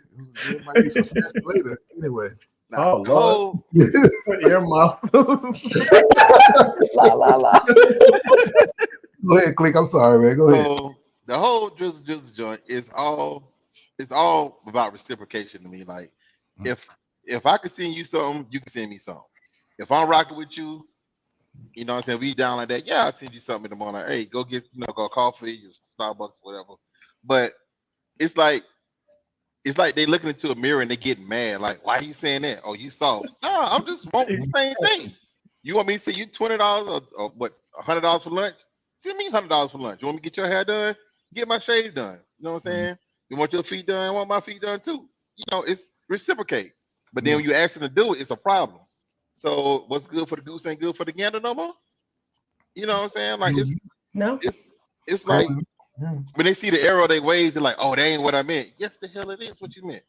It might be some sassy later. Anyway. Oh Lord! Your mouth. La. Go ahead, Clink. I'm sorry, man. Go ahead. So the whole drizzle joint is all about reciprocation to me. Like if I could send you something, you can send me something. If I'm rocking with you, you know what I'm saying, we down like that. Yeah, I'll send you something in the morning. Hey, go get go coffee, Starbucks, whatever. But it's like they looking into a mirror and they getting mad. Like, why are you saying that? Oh, you soft. No, I'm just wanting the same thing. You want me to send you $20 or what, $100 for lunch? Send me $100 for lunch. You want me to get your hair done? Get my shave done. You know what I'm saying? You want your feet done? I want my feet done too. It's reciprocate. But then when you ask them to do it, it's a problem. So what's good for the goose ain't good for the gander no more. You know what I'm saying? Like it's like when they see the arrow they wave, they're like, oh, that ain't what I meant. Yes, the hell it is what you meant.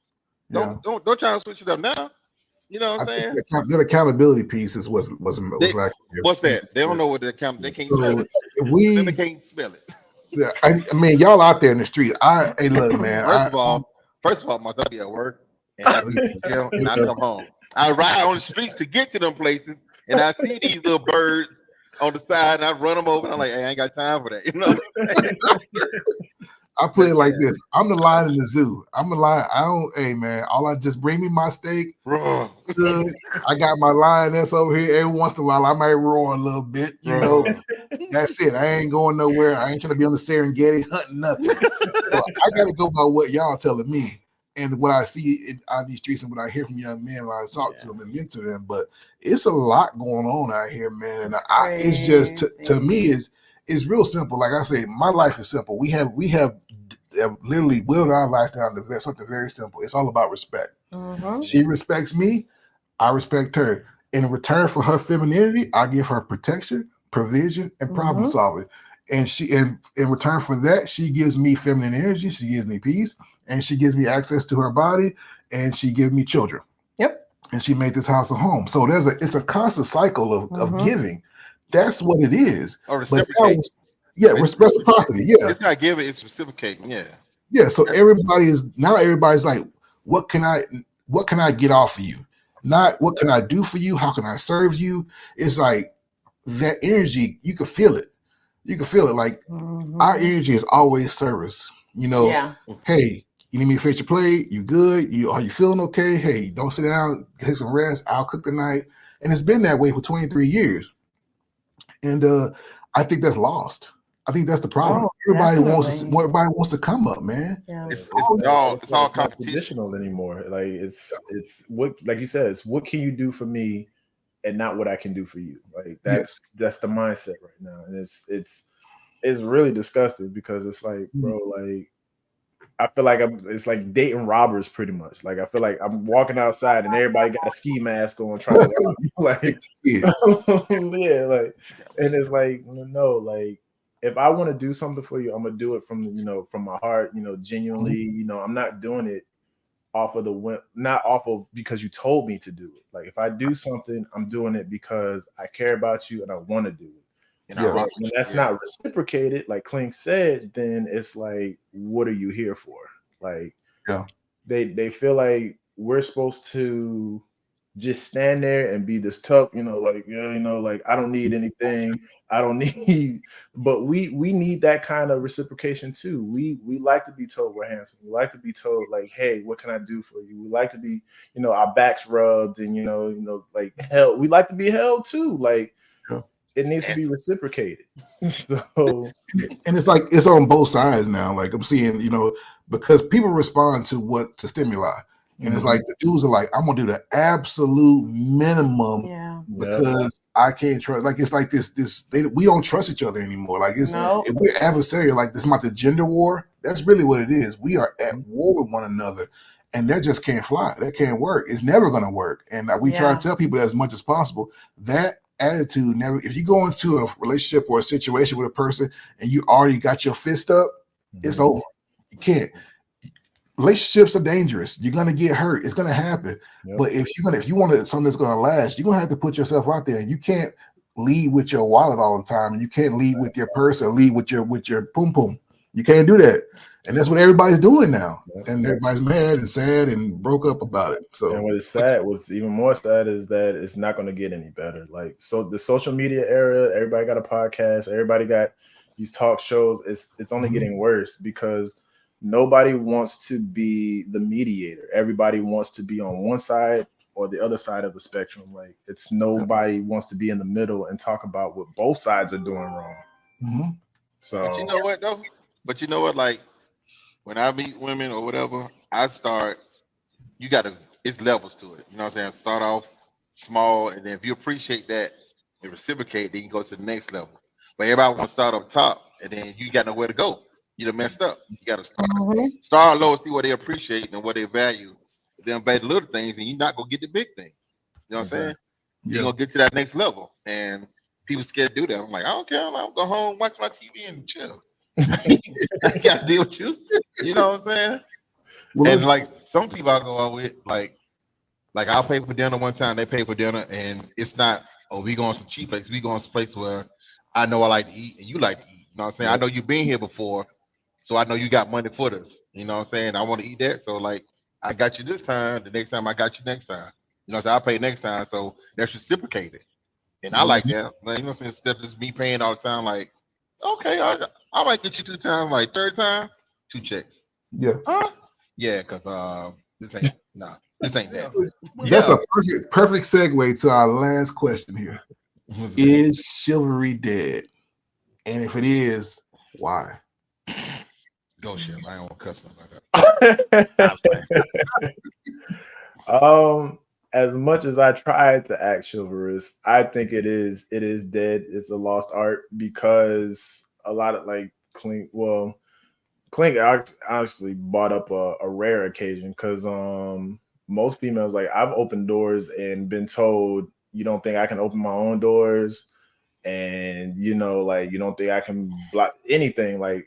Don't try to switch it up now. You know what I'm saying? That accountability piece is was like, what's that? They don't know what the account. They can't spell it. They can't spell it. Yeah, I mean, y'all out there in the street. Hey, look, man. First of all, my daughter at work, and I leave the jail, and I come home. I ride on the streets to get to them places, and I see these little birds on the side, and I run them over, and I'm like, hey, I ain't got time for that. You know. I put it like this. I'm the lion in the zoo. I'm the lion. Hey man, just bring me my steak. Good. I got my lioness over here. Every once in a while, I might roar a little bit. That's it. I ain't going nowhere. I ain't trying to be on the Serengeti hunting nothing. I got to go by what y'all telling me and what I see out these streets and what I hear from young men when I talk to them and mentor them. But it's a lot going on out here, man. And it's just to me it's real simple. Like I say, my life is simple. We have literally willed our life down to something very simple. It's all about respect. She respects me, I respect her. In return for her femininity, I give her protection, provision, and problem solving. And in return for that, she gives me feminine energy, she gives me peace, and she gives me access to her body, and she gives me children. Yep. And she made this house a home. So it's a constant cycle of giving. That's what it is. Reciprocity. It's not giving, it's reciprocating. Yeah. So everybody's like, what can I get off of you? Not what can I do for you? How can I serve you? It's like that energy, you can feel it. Like our energy is always service. Hey, you need me to fix your plate? You good? Are you feeling okay? Hey, don't sit down, take some rest. I'll cook tonight. And it's been that way for 23 years. And I think that's lost. I think that's the problem. Everybody wants to come up, man. Yeah. It's all competitional anymore. Like it's what, like you said, it's what can you do for me and not what I can do for you. Like that's the mindset right now. And it's really disgusting because it's like, bro, like I feel like it's like dating robbers pretty much. Like I feel like I'm walking outside and everybody got a ski mask on trying to rob me. Like and it's like, no, like if I want to do something for you, I'm gonna do it from my heart, genuinely. I'm not doing it not off of because you told me to do it. Like if I do something, I'm doing it because I care about you and I want to do it. When that's not reciprocated, like Clink said, then it's like, what are you here for? Like, they feel like we're supposed to just stand there and be this tough, like, like I don't need anything. I don't need, but we need that kind of reciprocation too. We like to be told we're handsome. We like to be told like, hey, what can I do for you? We like to be, our backs rubbed and like held. We like to be held too. Like it needs to be reciprocated. So, and it's like it's on both sides now. Like I'm seeing, because people respond to stimuli. And it's like the dudes are like, I'm gonna do the absolute minimum because I can't trust. Like it's like this. We don't trust each other anymore. Like if we're adversarial, like this is about the gender war. That's really what it is. We are at war with one another, and that just can't fly. That can't work. It's never gonna work. And we try to tell people that as much as possible. That attitude never. If you go into a relationship or a situation with a person and you already got your fist up, it's over. You can't. Relationships are dangerous. You're gonna get hurt. It's gonna happen. But if you want something that's gonna last, you're gonna have to put yourself out there. And you can't lead with your wallet all the time, and you can't lead with your purse or lead with your pum pum. You can't do that. And that's what everybody's doing now. And everybody's mad and sad and broke up about it. So and what's even more sad is that it's not gonna get any better. Like so the social media era, everybody got a podcast, everybody got these talk shows. It's only getting worse because nobody wants to be the mediator. Everybody wants to be on one side or the other side of the spectrum. Like it's nobody wants to be in the middle and talk about what both sides are doing wrong. So, but you know what though? But you know what? Like when I meet women or whatever, it's levels to it. You know what I'm saying? Start off small, and then if you appreciate that and reciprocate, then you go to the next level. But everybody want to start up top, and then you got nowhere to go. You done messed up. You got to start low, see what they appreciate and what they value. Then by the little things, and you're not gonna get the big things. You know what I'm saying? You're gonna get to that next level, and people scared to do that. I'm like, I don't care. I'll go home, watch my TV, and chill. I got to deal with you. You know what I'm saying? Well, and like some people I go out with, like I'll pay for dinner one time. They pay for dinner, and it's not. Oh, we going to some cheap place. We going to some place where I know I like to eat, and you like to eat. You know what I'm saying? I know you've been here before. So I know you got money for this. You know what I'm saying? I want to eat that. So like I got you this time. The next time I got you next time. You know what I'm saying? I'll pay next time. So that's reciprocated. And I like that. Like, you know what I'm saying? Instead of just me paying all the time, like, okay, I might get you 2 times, like third time, 2 checks. Yeah. Huh? Yeah, because this ain't that. That's a perfect segue to our last question here. Is chivalry dead? And if it is, why? Go shit. I don't want to cuss like that. As much as I tried to act chivalrous, I think it is dead. It's a lost art because a lot of like Clink actually brought up a rare occasion because most females, like I've opened doors and been told, you don't think I can open my own doors, and like you don't think I can block anything. Like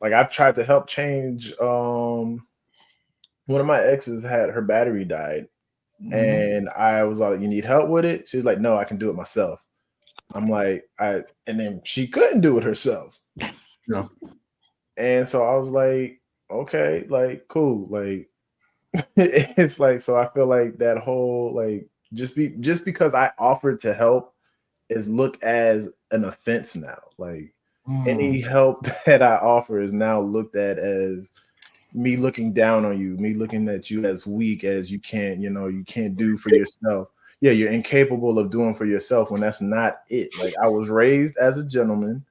I've tried to help change. One of my exes had her battery died, and I was like, "You need help with it?" She was like, "No, I can do it myself." I'm like, and then she couldn't do it herself. Yeah. And so I was like, "Okay, like cool." Like it's like, so I feel like that whole like just because I offered to help is looked as an offense now. Like any help that I offer is now looked at as me looking down on you, me looking at you as weak, as you can't do for yourself. Yeah, you're incapable of doing for yourself when that's not it. Like I was raised as a gentleman,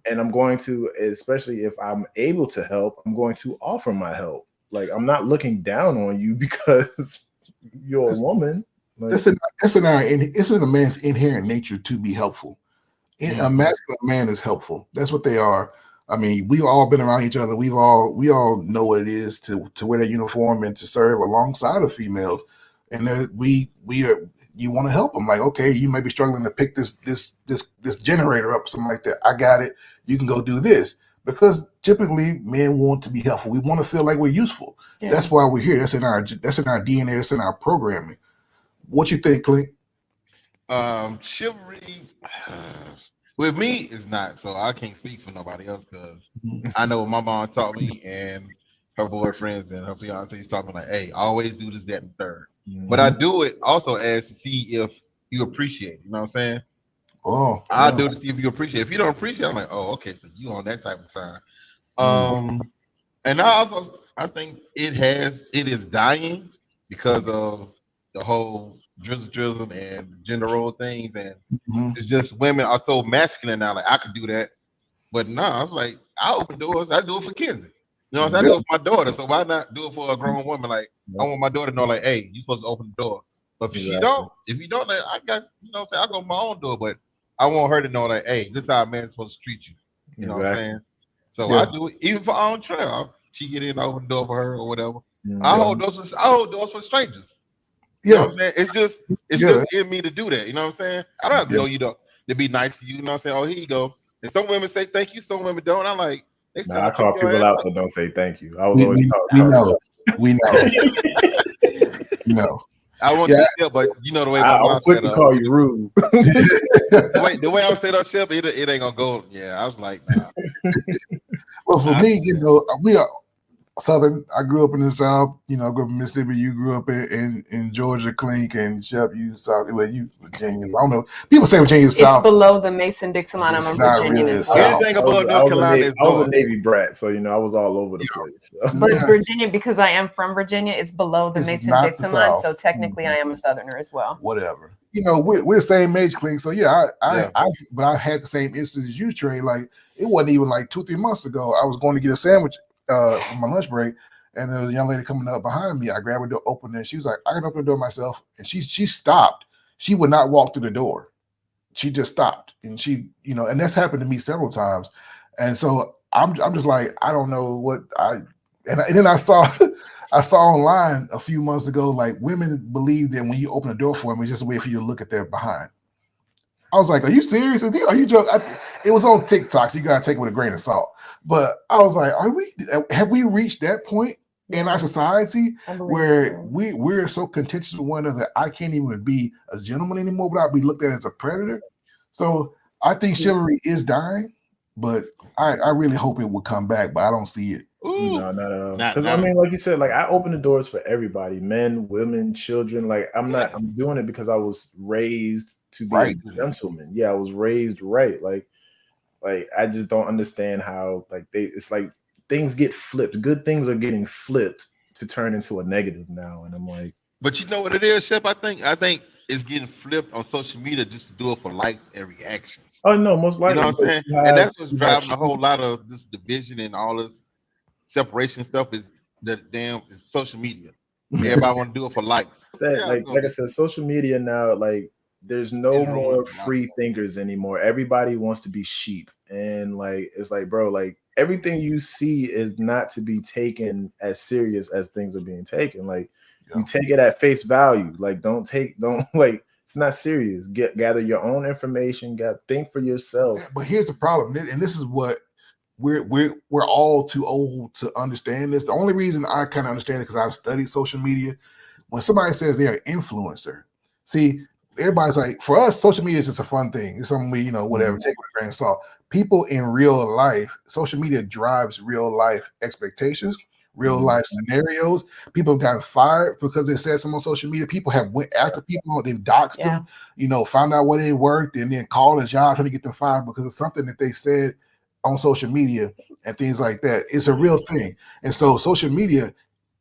and I'm going to, especially if I'm able to help, I'm going to offer my help. Like I'm not looking down on you because you're a woman. Like, it's in a man's inherent nature to be helpful. A masculine man is helpful. That's what they are. I mean, we've all been around each other. We all know what it is to wear that uniform and to serve alongside of females. And you want to help them. Like, okay, you may be struggling to pick this generator up, something like that. I got it. You can go do this. Because typically men want to be helpful. We want to feel like we're useful. Yeah. That's why we're here. That's in our DNA. That's in our programming. What you think, Clink? Chivalry with me is not, so I can't speak for nobody else because I know what my mom taught me and her boyfriends and her fiancés taught me like, hey, always do this, that, and third. But I do it also as to see if you appreciate it. You know what I'm saying? Oh, I do it to see if you appreciate it. If you don't appreciate it, I'm like, oh, okay, so you on that type of time. And I think it is dying because of the whole drizzle and gender role things, and it's just women are so masculine now. Like I could do that, but no, I'm like I open doors. I do it for Kenzie. You know, what I'm saying? I do it for my daughter. So why not do it for a grown woman? Like I want my daughter to know, like, hey, you're supposed to open the door. But if you don't, like, I got, you know, I go my own door. But I want her to know, like, hey, this is how a man's supposed to treat you. You know what I'm saying? So I do it even for our own trail. She get in, I open the door for her or whatever. I hold doors for strangers. You know what I'm saying? It's just in me to do that. You know what I'm saying? I don't have to know you to be nice to you. You know what I'm saying? Oh, here you go. And some women say thank you, some women don't. I'm like, I call people out that don't say thank you. I was always we know. I want you to tell, but you know the way my mom said up. Call you rude. the way I was set up, Shep, it ain't gonna go. Yeah, I was like, nah. Well, for me, you know, we are Southern. I grew up in the South. You know, I grew up in Mississippi. You grew up in Georgia, Clink, and Shep. You South. Well, you Virginia. I don't know. People say Virginia South. It's below the Mason-Dixon line. I'm a Virginia really as well. Anything above North Carolina is I was a Navy brat, so you know I was all over the place. So. But Virginia, because I am from Virginia, it's below the Mason-Dixon line. So technically, I am a Southerner as well. Whatever. You know, we're the same age, Clink. So but I had the same instance as you, Trey. Like it wasn't even like 2-3 months ago. I was going to get a sandwich for my lunch break. And there was a young lady coming up behind me. I grabbed her door, opened it, and she was like, I can open the door myself. And she stopped. She would not walk through the door. She just stopped. And she, you know, and that's happened to me several times. And so I'm just like, I don't know what and then I saw online a few months ago, like women believe that when you open the door for them, it's just a way for you to look at their behind. I was like, are you serious? Are you joking? It was on TikTok, so you gotta take it with a grain of salt. But I was like, have we reached that point in our society where we're so contentious with one another that I can't even be a gentleman anymore without being looked at as a predator? So I think chivalry is dying, but I really hope it will come back, but I don't see it. No, not at all. Because I mean, like you said, like I open the doors for everybody, men, women, children. Like I'm doing it because I was raised to be a gentleman. Yeah, I was raised right. Like I just don't understand how it's like things get flipped. Good things are getting flipped to turn into a negative now. And I'm like, but you know what it is, Shep? I think it's getting flipped on social media just to do it for likes and reactions. Oh no, most likely. You know what I'm saying? And that's what's driving a whole lot of this division and all this separation stuff is social media. Everybody want to do it for likes. Like I said, social media now, like there's no more free thinkers anymore. Everybody wants to be sheep. And like it's like, bro, like everything you see is not to be taken as serious as things are being taken. Like you take it at face value. Like don't like it's not serious. Gather your own information, think for yourself. But here's the problem, and this is what we're all too old to understand this. The only reason I kind of understand it because I've studied social media. When somebody says they're an influencer, see, everybody's like, for us, social media is just a fun thing. It's something we, you know, whatever, take with a grain of salt. People in real life, social media drives real life expectations, real life scenarios. People have gotten fired because they said something on social media. People have went after people, they've doxed them, you know, found out where they worked and then called a job trying to get them fired because of something that they said on social media and things like that. It's a real thing. And so social media,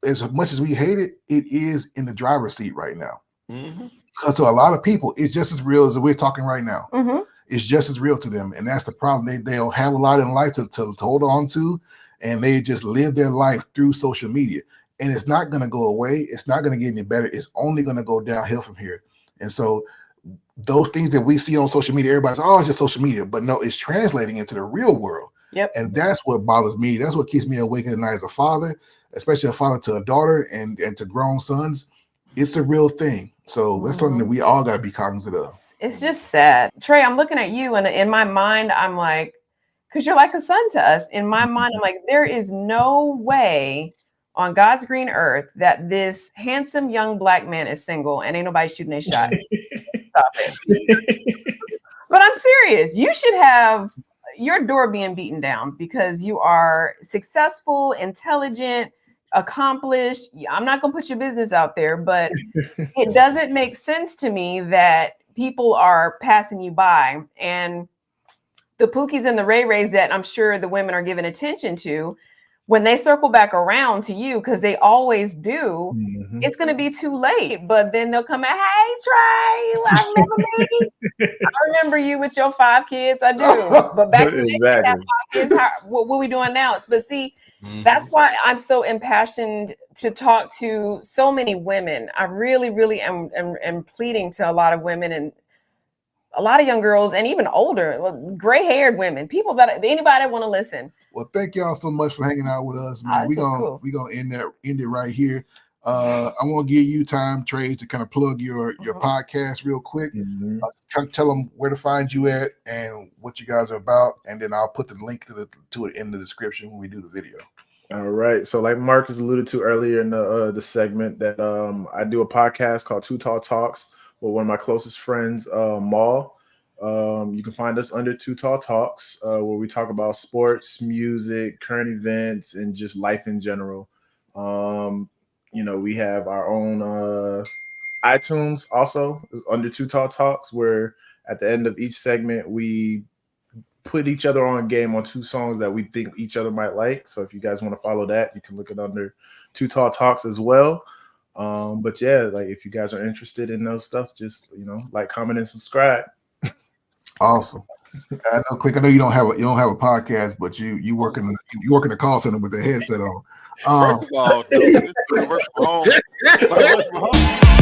as much as we hate it, it is in the driver's seat right now. Because to a lot of people, it's just as real as we're talking right now. It's just as real to them. And that's the problem. They don't have a lot in life to hold on to, and they just live their life through social media. And it's not going to go away. It's not going to get any better. It's only going to go downhill from here. And so those things that we see on social media, everybody's, oh, it's just social media. But no, it's translating into the real world. And that's what bothers me. That's what keeps me awake at night as a father, especially a father to a daughter and to grown sons. It's a real thing. So that's something that we all got to be cognizant of. It's just sad. Trey, I'm looking at you, and in my mind, I'm like, because you're like a son to us. In my mind, I'm like, there is no way on God's green earth that this handsome young black man is single and ain't nobody shooting a shot. Stop it. But I'm serious. You should have your door being beaten down because you are successful, intelligent, accomplished. I'm not going to put your business out there, but it doesn't make sense to me that people are passing you by. And the Pookies and the Ray Rays that I'm sure the women are giving attention to, when they circle back around to you, because they always do, it's going to be too late. But then they'll come out, hey, Trey, I remember me. I remember you with your 5 kids. I do. But back then, you had 5 kids. What are we doing now? But see, that's why I'm so impassioned to talk to so many women. I really, really am pleading to a lot of women and a lot of young girls and even older, gray-haired women, people that anybody that want to listen. Well, thank y'all so much for hanging out with us, man. We're gonna end it right here. I want to give you time, Trey, to kind of plug your podcast real quick. Kind of tell them where to find you at and what you guys are about, and then I'll put the link to it in the description when we do the video. All right. So, like Marcus alluded to earlier in the segment, that I do a podcast called Too Tall Talks with one of my closest friends, Maul. You can find us under Too Tall Talks, where we talk about sports, music, current events, and just life in general. We have our own iTunes also under Too Tall Talks, where at the end of each segment, we put each other on game on 2 songs that we think each other might like. So if you guys want to follow that, you can look it under Too Tall Talks as well. But yeah, like if you guys are interested in those stuff, just like, comment, and subscribe. Awesome. I know, Clink. I know you don't have a podcast, but you work in the call center with the headset on. First of all, dude, this is work from home.